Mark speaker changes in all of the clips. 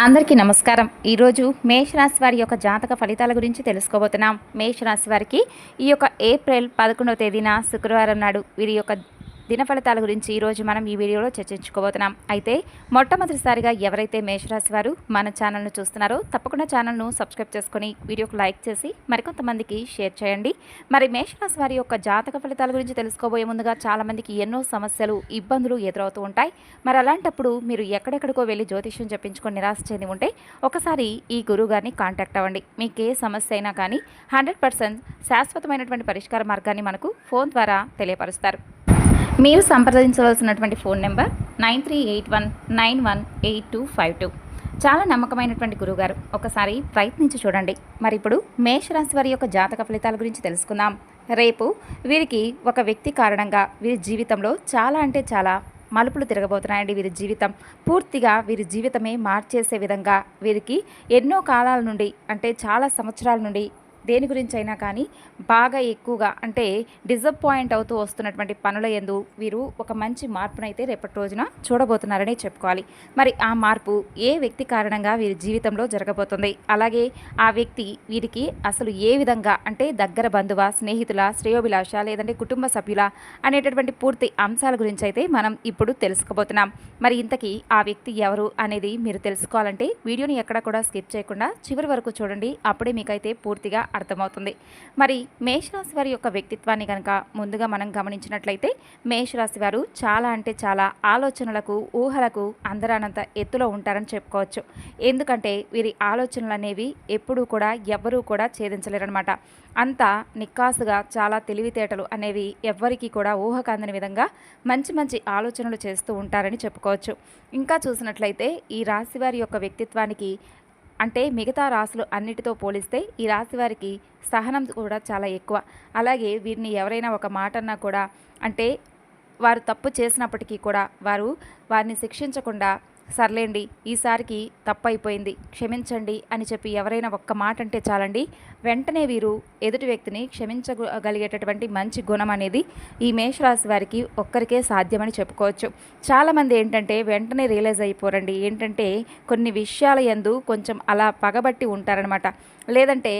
Speaker 1: అందరికీ నమస్కారం. ఈరోజు మేషరాశి వారి యొక్క జాతక ఫలితాల గురించి తెలుసుకోబోతున్నాం. మేషరాశి వారికి ఈ యొక్క ఏప్రిల్ 11వ తేదీన శుక్రవారం నాడు వీరి యొక్క దిన ఫలితాల గురించి ఈరోజు మనం ఈ వీడియోలో చర్చించుకోబోతున్నాం. అయితే మొట్టమొదటిసారిగా ఎవరైతే మేషరాశి వారు మన ఛానల్ను చూస్తున్నారో తప్పకుండా ఛానల్ను సబ్స్క్రైబ్ చేసుకొని వీడియోకు లైక్ చేసి మరికొంతమందికి షేర్ చేయండి. మరి మేషరాశి వారి యొక్క జాతక ఫలితాల గురించి తెలుసుకోబోయే ముందుగా చాలామందికి ఎన్నో సమస్యలు ఇబ్బందులు ఎదురవుతూ ఉంటాయి. మరి అలాంటప్పుడు మీరు ఎక్కడెక్కడికో వెళ్ళి జ్యోతిష్యం చెప్పించుకొని నిరాశ చెంది ఉంటే ఒకసారి ఈ గురువు గారిని కాంటాక్ట్ అవ్వండి. మీకు ఏ సమస్య అయినా కానీ 100% శాశ్వతమైనటువంటి పరిష్కార మార్గాన్ని మనకు ఫోన్ ద్వారా తెలియపరుస్తారు. మీరు సంప్రదించవలసినటువంటి ఫోన్ నెంబర్ 9381918252. చాలా నమ్మకమైనటువంటి గురువుగారు, ఒకసారి ప్రయత్నించి చూడండి. మరి ఇప్పుడు మేషరాశి వారి యొక్క జాతక ఫలితాల గురించి తెలుసుకుందాం. రేపు వీరికి ఒక వ్యక్తి కారణంగా వీరి జీవితంలో చాలా అంటే చాలా మలుపులు తిరగబోతున్నాయండి. వీరి జీవితం పూర్తిగా వీరి జీవితమే మార్చేసే విధంగా వీరికి ఎన్నో కాలాల నుండి అంటే చాలా సంవత్సరాల నుండి దేని గురించి అయినా కానీ బాగా ఎక్కువగా అంటే డిసప్పాయింట్ అవుతూ వస్తున్నటువంటి పనుల యందు వీరు ఒక మంచి మార్పునైతే రేపటి రోజున చూడబోతున్నారని చెప్పుకోవాలి. మరి ఆ మార్పు ఏ వ్యక్తి కారణంగా వీరి జీవితంలో జరగబోతుంది, అలాగే ఆ వ్యక్తి వీరికి అసలు ఏ విధంగా అంటే దగ్గర బంధువా, స్నేహితుల, శ్రేయోభిలాష లేదంటే కుటుంబ సభ్యుల అనేటటువంటి పూర్తి అంశాల గురించి అయితే మనం ఇప్పుడు తెలుసుకోబోతున్నాం. మరి ఇంతకీ ఆ వ్యక్తి ఎవరు అనేది మీరు తెలుసుకోవాలంటే వీడియోని ఎక్కడ కూడా స్కిప్ చేయకుండా చివరి వరకు చూడండి. అప్పుడే మీకైతే పూర్తిగా అర్థమవుతుంది. మరి మేషరాశి వారి యొక్క వ్యక్తిత్వాన్ని కనుక ముందుగా మనం గమనించినట్లయితే మేషరాశి వారు చాలా అంటే చాలా ఆలోచనలకు, ఊహలకు అందరానంత ఎత్తులో ఉంటారని చెప్పుకోవచ్చు. ఎందుకంటే వీరి ఆలోచనలు అనేవి ఎప్పుడూ కూడా ఎవ్వరూ కూడా ఛేదించలేరనమాట. అంత నిక్కాసుగా చాలా తెలివితేటలు అనేవి ఎవ్వరికీ కూడా ఊహకు అందని విధంగా మంచి మంచి ఆలోచనలు చేస్తూ ఉంటారని చెప్పుకోవచ్చు. ఇంకా చూసినట్లయితే ఈ రాశి వారి యొక్క వ్యక్తిత్వానికి అంటే మిగతా రాశులు అన్నిటితో పోలిస్తే ఈ రాశి వారికి సహనం కూడా చాలా ఎక్కువ. అలాగే వీరిని ఎవరైనా ఒక మాట అన్నా కూడా అంటే వారు తప్పు చేసినప్పటికీ కూడా వారిని శిక్షించకుండా సర్లేండి ఈసారికి తప్పు అయిపోయింది క్షమించండి అని చెప్పి ఎవరైనా ఒక్క మాట అంటే చాలండి, వెంటనే వీరు ఎదుటి వ్యక్తిని క్షమించగలిగేటటువంటి మంచి గుణం అనేది ఈ మేషరాశి వారికి ఒక్కరికే సాధ్యమని చెప్పుకోవచ్చు. చాలామంది ఏంటంటే వెంటనే రియలైజ్ అయిపోరండి. ఏంటంటే కొన్ని విషయాల యందు కొంచెం అలా పగబట్టి ఉంటారనమాట. లేదంటే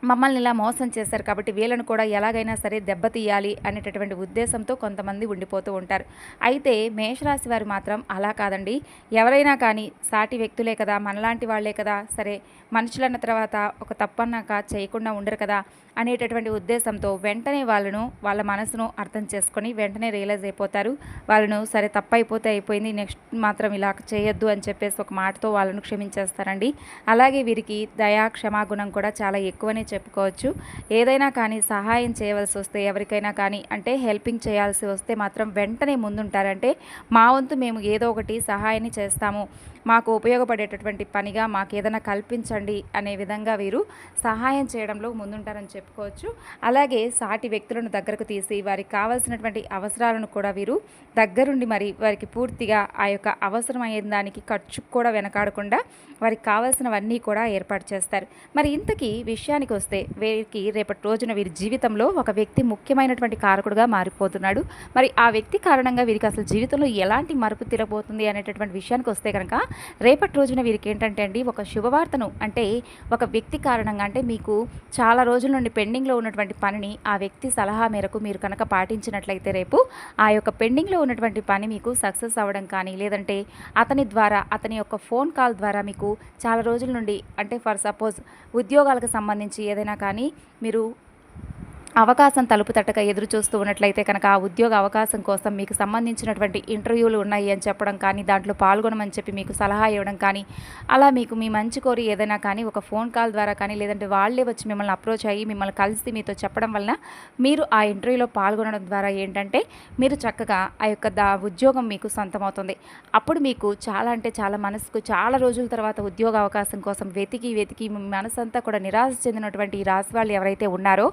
Speaker 1: మమ్మల్ని ఇలా మోసం చేశారు కాబట్టి వీళ్ళను కూడా ఎలాగైనా సరే దెబ్బతీయాలి అనేటటువంటి ఉద్దేశంతో కొంతమంది ఉండిపోతూ ఉంటారు. అయితే మేషరాశి వారు మాత్రం అలా కాదండి. ఎవరైనా కానీ సాటి వ్యక్తులే కదా, మనలాంటి వాళ్లే కదా, సరే మనుషులన్న తర్వాత ఒక తప్పన్నాక చేయకుండా ఉండరు కదా అనేటటువంటి ఉద్దేశంతో వెంటనే వాళ్ళ మనసును అర్థం చేసుకొని వెంటనే రియలైజ్ అయిపోతారు. వాళ్ళను సరే తప్పు అయిపోతే అయిపోయింది, నెక్స్ట్ మాత్రం ఇలా చేయొద్దు అని చెప్పేసి ఒక మాటతో వాళ్ళను క్షమించేస్తారండి. అలాగే వీరికి దయా క్షమాగుణం కూడా చాలా ఎక్కువనే చెప్పుకోవచ్చు. ఏదైనా కానీ సహాయం చేయవలసి వస్తే ఎవరికైనా కానీ అంటే హెల్పింగ్ చేయాల్సి వస్తే మాత్రం వెంటనే ముందుంటారంటే మా వంతు మేము ఏదో ఒకటి సహాయాన్ని చేస్తాము, మాకు ఉపయోగపడేటటువంటి పనిగా మాకు ఏదైనా కల్పించండి అనే విధంగా వీరు సహాయం చేయడంలో ముందుంటారని చెప్పుకోవచ్చు. అలాగే సాటి వ్యక్తులను దగ్గరకు తీసి వారికి కావాల్సినటువంటి అవసరాలను కూడా వీరు దగ్గరుండి మరి వారికి పూర్తిగా ఆ యొక్క అవసరమైన దానికి ఖర్చు కూడా వెనకాడకుండా వారికి కావాల్సినవన్నీ కూడా ఏర్పాటు చేస్తారు. మరి ఇంతకీ విషయానికి వస్తే వీరికి రేపటి రోజున వీరి జీవితంలో ఒక వ్యక్తి ముఖ్యమైనటువంటి కారకుడుగా మారిపోతున్నాడు. మరి ఆ వ్యక్తి కారణంగా వీరికి అసలు జీవితంలో ఎలాంటి మార్పు తిరగబోతుంది అనేటటువంటి విషయానికి వస్తే కనుక రేపటి రోజున వీరికి ఏంటంటే అండి ఒక శుభవార్తను అంటే ఒక వ్యక్తి కారణంగా అంటే మీకు చాలా రోజుల నుండి పెండింగ్లో ఉన్నటువంటి పనిని ఆ వ్యక్తి సలహా మేరకు మీరు కనుక పాటించినట్లయితే రేపు ఆ యొక్క పెండింగ్లో ఉన్నటువంటి పని మీకు సక్సెస్ అవ్వడం కానీ లేదంటే అతని యొక్క ఫోన్ కాల్ ద్వారా మీకు చాలా రోజుల నుండి అంటే ఫర్ సపోజ్ ఉద్యోగాలకు సంబంధించి ఏదైనా కానీ మీరు అవకాశం తలుపు తట్టక ఎదురు చూస్తూ ఉన్నట్లయితే కనుక ఆ ఉద్యోగ అవకాశం కోసం మీకు సంబంధించినటువంటి ఇంటర్వ్యూలు ఉన్నాయి అని చెప్పడం కానీ దాంట్లో పాల్గొనమని చెప్పి మీకు సలహా ఇవ్వడం కానీ అలా మీకు మీ మంచి కోరి ఏదైనా కానీ ఒక ఫోన్ కాల్ ద్వారా కానీ లేదంటే వాళ్ళే వచ్చి మిమ్మల్ని అప్రోచ్ అయ్యి మిమ్మల్ని కలిసి మీతో చెప్పడం వలన మీరు ఆ ఇంటర్వ్యూలో పాల్గొనడం ద్వారా ఏంటంటే మీరు చక్కగా ఆ యొక్క ఉద్యోగం మీకు సొంతమవుతుంది. అప్పుడు మీకు చాలా అంటే చాలా మనసుకు చాలా రోజుల తర్వాత ఉద్యోగ అవకాశం కోసం వెతికి మీ మనసంతా కూడా నిరాశ చెందినటువంటి ఈ రాశి వాళ్ళు ఎవరైతే ఉన్నారో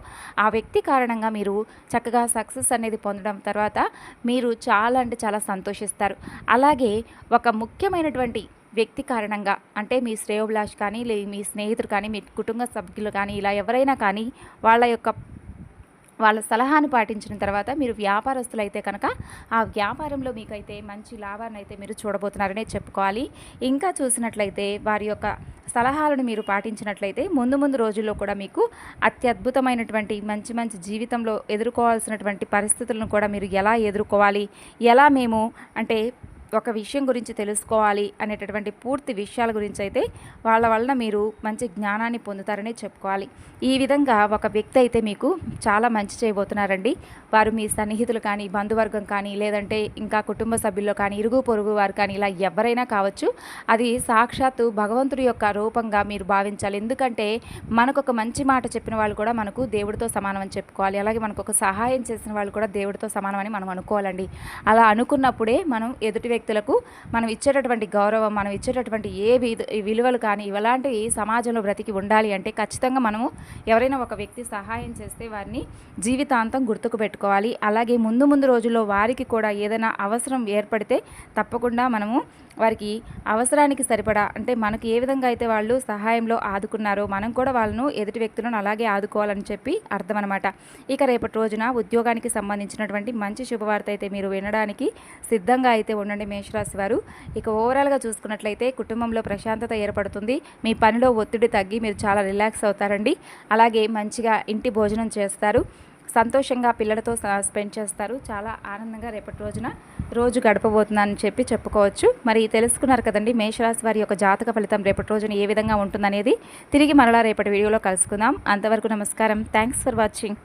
Speaker 1: ఆ వ్యక్తి కారణంగా మీరు చక్కగా సక్సెస్ అనేది పొందడం తర్వాత మీరు చాలా అంటే చాలా సంతోషిస్తారు. అలాగే ఒక ముఖ్యమైనటువంటి వ్యక్తి కారణంగా అంటే మీ శ్రేయోభిలాష్ కానీ మీ స్నేహితులు కానీ మీ కుటుంబ సభ్యులు కానీ ఇలా ఎవరైనా కానీ వాళ్ళ యొక్క వాళ్ళ సలహాను పాటించిన తర్వాత మీరు వ్యాపారస్తులైతే కనుక ఆ వ్యాపారంలో మీకైతే మంచి లాభాన్ని అయితే మీరు చూడబోతున్నారనే చెప్పుకోవాలి. ఇంకా చూసినట్లయితే వారి యొక్క సలహాలను మీరు పాటించినట్లయితే ముందు ముందు రోజుల్లో కూడా మీకు అత్యద్భుతమైనటువంటి మంచి మంచి జీవితంలో ఎదుర్కోవాల్సినటువంటి పరిస్థితులను కూడా మీరు ఎలా ఎదుర్కోవాలి, ఎలా మేము అంటే ఒక విషయం గురించి తెలుసుకోవాలి అనేటటువంటి పూర్తి విషయాల గురించి అయితే వాళ్ళ వలన మీరు మంచి జ్ఞానాన్ని పొందుతారనే చెప్పుకోవాలి. ఈ విధంగా ఒక వ్యక్తి అయితే మీకు చాలా మంచి చేయబోతున్నారండి. వారు మీ సన్నిహితులు కానీ, బంధువర్గం కానీ, లేదంటే ఇంకా కుటుంబ సభ్యుల్లో కానీ, ఇరుగు పొరుగు వారు కానీ, ఇలా ఎవరైనా కావచ్చు. అది సాక్షాత్తు భగవంతుడి యొక్క రూపంగా మీరు భావించాలి. ఎందుకంటే మనకు ఒక మంచి మాట చెప్పిన వాళ్ళు కూడా మనకు దేవుడితో సమానం అని చెప్పుకోవాలి. అలాగే మనకు ఒక సహాయం చేసిన వాళ్ళు కూడా దేవుడితో సమానం అని మనం అనుకోవాలండి. అలా అనుకున్నప్పుడే మనం ఎదుటి వ్యక్తులకు మనం ఇచ్చేటటువంటి గౌరవం, మనం ఇచ్చేటటువంటి విలువలు కానీ ఇలాంటివి సమాజంలో బ్రతికి ఉండాలి అంటే ఖచ్చితంగా మనము ఎవరైనా ఒక వ్యక్తి సహాయం చేస్తే వారిని జీవితాంతం గుర్తుకు పెట్టుకోవాలి. అలాగే ముందు ముందు రోజుల్లో వారికి కూడా ఏదైనా అవసరం ఏర్పడితే తప్పకుండా మనము వారికి అవసరానికి సరిపడా అంటే మనకు ఏ విధంగా అయితే వాళ్ళు సహాయంలో ఆదుకున్నారో మనం కూడా వాళ్ళను ఎదుటి వ్యక్తులను అలాగే ఆదుకోవాలని చెప్పి అర్థం అనమాట. ఇక రేపటి రోజున ఉద్యోగానికి సంబంధించినటువంటి మంచి శుభవార్త అయితే మీరు వినడానికి సిద్ధంగా అయితే ఉండండి మేషరాశి వారు. ఇక ఓవరాల్గా చూసుకున్నట్లయితే కుటుంబంలో ప్రశాంతత ఏర్పడుతుంది. మీ పనిలో ఒత్తిడి తగ్గి మీరు చాలా రిలాక్స్ అవుతారండి. అలాగే మంచిగా ఇంటి భోజనం చేస్తారు, సంతోషంగా పిల్లలతో స్పెండ్ చేస్తారు. చాలా ఆనందంగా రేపటి రోజున రోజు గడపబోతుందని చెప్పి చెప్పుకోవచ్చు. మరి తెలుసుకున్నారు కదండి మేషరాశి వారి యొక్క జాతక ఫలితం రేపటి రోజున ఏ విధంగా ఉంటుందనేది. తిరిగి మరలా రేపటి వీడియోలో కలుసుకుందాం. అంతవరకు నమస్కారం. Thanks for watching.